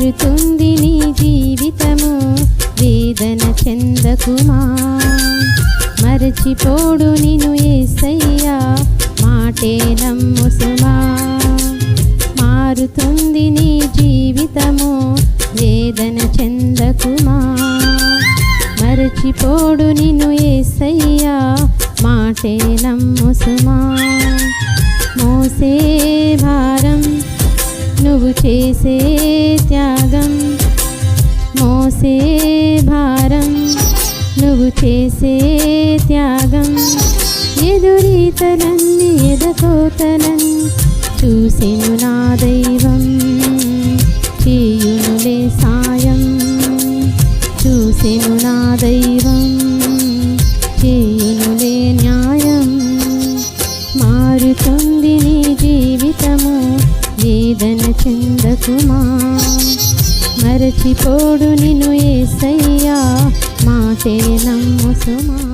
మారుతుంది నీ జీవితము, వేదన చెందకుమా. మరచిపోడు నిన్ను యేసయ్యా, మాటే నమ్ము సుమా. మారుతుంది నీ జీవితము, వేదన చెందకుమా. మరచిపోడు నిన్ను యేసయ్యా, మాటే నమ్ము సుమా. మోసే భారం నువ్వు చేసే త్యాగం, మోసే భారం నువ్వు చేసే త్యాగం. ఎదురీతలన్నీ ఎదకోతలన్నీ చూసెను నా దైవం, చేయునులే సాయం. చూసెను నా దైవం, చేయునులే న్యాయం. మారుతుంది నీ జీవితము, వేదన చెందకుమా. మరచిపోడు నిన్ను యేసయ్యా, మాటే నమ్ము సుమా.